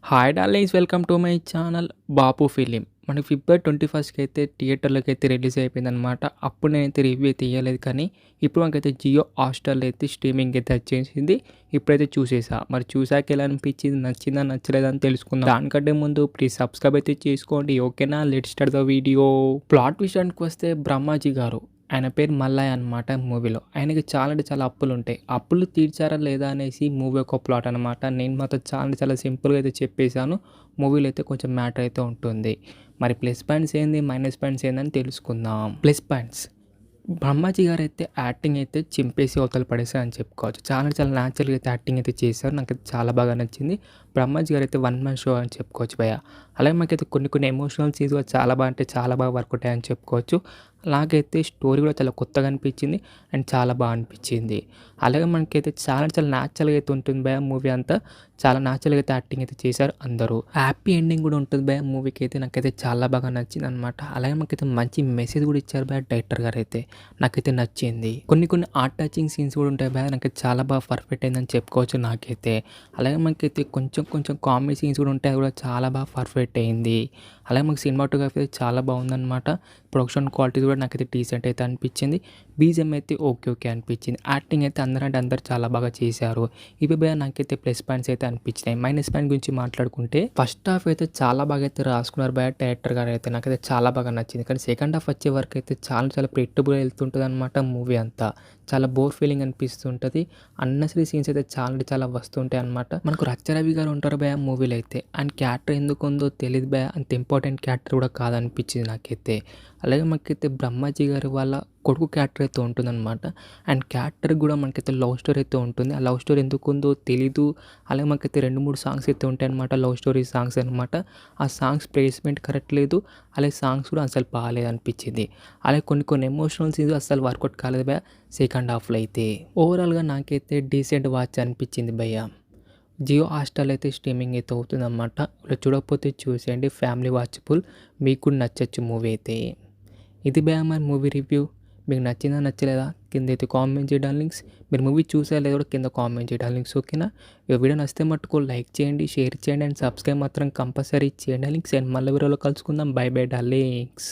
Hi darlings, welcome to my channel Bapu film. మనకి ఫిబ్రవరి 21కి అయితే థియేటర్లోకి అయితే రిలీజ్ అయిపోయిందనమాట. అప్పుడు నేనైతే రివ్యూ అయితే ఇవ్వలేదు, కానీ ఇప్పుడు మనకైతే జియో హాట్‌స్టార్‌లో అయితే స్ట్రీమింగ్ అయితే వచ్చేసింది. ఇప్పుడైతే చూసేసా. మరి చూసాక ఎలా అనిపించింది, నచ్చిందా నచ్చలేదా అని తెలుసుకుందాం. దానికంటే ముందు ప్లీజ్ సబ్స్క్రైబ్ అయితే చేసుకోండి, ఓకేనా? Let's start the video. Plot విషయానికి వస్తే బ్రహ్మాజీ గారు, ఆయన పేరు మల్లయ్య అనమాట. మూవీలో ఆయనకి చాలా అంటే చాలా అప్పులు ఉంటాయి. అప్పులు తీర్చారా లేదా అనేసి మూవీ ఒక ప్లాట్ అనమాట. నేను మాత్రం చాలా అంటే చాలా సింపుల్గా అయితే చెప్పేశాను. మూవీలో అయితే కొంచెం మ్యాటర్ అయితే ఉంటుంది. మరి ప్లస్ పాయింట్స్ ఏంది, మైనస్ పాయింట్స్ ఏందని తెలుసుకుందాం. ప్లస్ పాయింట్స్, బ్రహ్మాజీ గారు అయితే యాక్టింగ్ అయితే చింపేసి అవతల పడేసారు అని చెప్పుకోవచ్చు. చాలా చాలా న్యాచురల్గా అయితే యాక్టింగ్ అయితే చేశారు. నాకైతే చాలా బాగా నచ్చింది. బ్రహ్మాజీ గారు అయితే వన్ మ్యాన్ షో అని చెప్పుకోవచ్చు భయ్య. అలాగే మనకైతే కొన్ని కొన్ని ఎమోషనల్ సీన్స్ కూడా చాలా బాగా అంటే చాలా బాగా వర్కౌట్ అయ్యాయని చెప్పుకోవచ్చు. అలాగైతే స్టోరీ కూడా చాలా కొత్తగా అనిపించింది అండ్ చాలా బాగా అనిపించింది. అలాగే మనకైతే చాలా చాలా న్యాచురల్గా అయితే ఉంటుంది భయ్య. మూవీ అంతా చాలా న్యాచురల్గా అయితే యాక్టింగ్ అయితే చేశారు అందరూ. హ్యాపీ ఎండింగ్ కూడా ఉంటుంది భయ్య మూవీకి అయితే. నాకైతే చాలా బాగా నచ్చింది అనమాట. అలాగే మనకైతే మంచి మెసేజ్ కూడా ఇచ్చారు భయ్య డైరెక్టర్ గారు అయితే. నాకైతే నచ్చింది. కొన్ని కొన్ని హార్ట్ టచింగ్ సీన్స్ కూడా ఉంటాయి భయ్య. నాకైతే చాలా బాగా పర్ఫెక్ట్ అయిందని చెప్పుకోవచ్చు నాకైతే. అలాగే మనకైతే కొంచెం కొంచెం కామెడీ సీన్స్ కూడా ఉంటాయి, అది కూడా చాలా బాగా పర్ఫెక్ట్ అయింది. అలాగే మనకి సినిమాటోగ్రఫీ అయితే చాలా బాగుందన్నమాట. ప్రొడక్షన్ క్వాలిటీ కూడా నాకైతే డీసెంట్ అయితే అనిపించింది. బీజిఎం అయితే ఓకే ఓకే అనిపించింది. యాక్టింగ్ అయితే అందరంటే అందరు చాలా బాగా చేశారు. ఇవి భయ్య నాకైతే ప్లస్ పాయింట్స్ అయితే అనిపించినాయి. మైనస్ పాయింట్ గురించి మాట్లాడుకుంటే ఫస్ట్ హాఫ్ అయితే చాలా బాగా అయితే రాసుకున్నారు భయ్య డైరెక్టర్ గారు అయితే. నాకైతే చాలా బాగా నచ్చింది. కానీ సెకండ్ హాఫ్ వచ్చే వరకు అయితే చాలా చాలా ప్రెడిక్టబుల్ వెళ్తుంటుంది అనమాట మూవీ అంతా. చాలా బోర్ ఫీలింగ్ అనిపిస్తుంటుంది. అన్నెసరీ సీన్స్ అయితే చాలా అంటే చాలా వస్తుంటాయి అనమాట. మనకు రచ్చరవి గారు ఉంటారు భయ్య మూవీలో అయితే. ఆయన క్యారెక్టర్ ఎందుకు ఉందో తెలియదు భయ్య. అంత ఇంపార్టెంట్ క్యారెక్టర్ కూడా కాదనిపించింది నాకైతే. అలాగే మనకైతే బ్రహ్మాజీ గారి వాళ్ళ కొడుకు క్యారెక్టర్ అయితే ఉంటుందన్నమాట. అండ్ క్యారెక్టర్ కూడా మనకైతే లవ్ స్టోరీ అయితే ఉంటుంది. ఆ లవ్ స్టోరీ ఎందుకు ఉందో తెలీదు. అలాగే మనకైతే 2-3 సాంగ్స్ అయితే ఉంటాయి అనమాట, లవ్ స్టోరీ సాంగ్స్ అనమాట. ఆ సాంగ్స్ ప్లేస్మెంట్ కరెక్ట్ లేదు. అలాగే సాంగ్స్ కూడా అసలు బాగాలేదు అనిపించింది. అలాగే కొన్ని కొన్ని ఎమోషనల్ సీన్స్ అసలు వర్కౌట్ కాలేదు భయ్య సెకండ్ హాఫ్లో అయితే. ఓవరాల్గా నాకైతే డీసెంట్ వాచ్ అనిపించింది భయ్య. జియో హాట్‌స్టార్‌లో అయితే స్ట్రీమింగ్ అయితే అవుతుందన్నమాట. ఇలా చూడకపోతే చూసేయండి, ఫ్యామిలీ వాచబుల్. మీకు కూడా నచ్చచ్చు మూవీ అయితే. ఇది భయ్య మరి మూవీ రివ్యూ. మీకు నచ్చిందా నచ్చలేదా కింద అయితే కామెంట్ చేయండి డార్లింగ్స్. మీరు మూవీ చూసారా లేదా కూడా కింద కామెంట్ చేయండి డార్లింగ్స్, ఓకేనా? ఈ వీడియో నచ్చితే మట్టుకు లైక్ చేయండి, షేర్ చేయండి అండ్ సబ్స్క్రైబ్ మాత్రం కంపల్సరీ చేయండి డార్లింగ్స్. అండ్ మళ్ళీ వీడియోలో కలుసుకుందాం. By by darlings.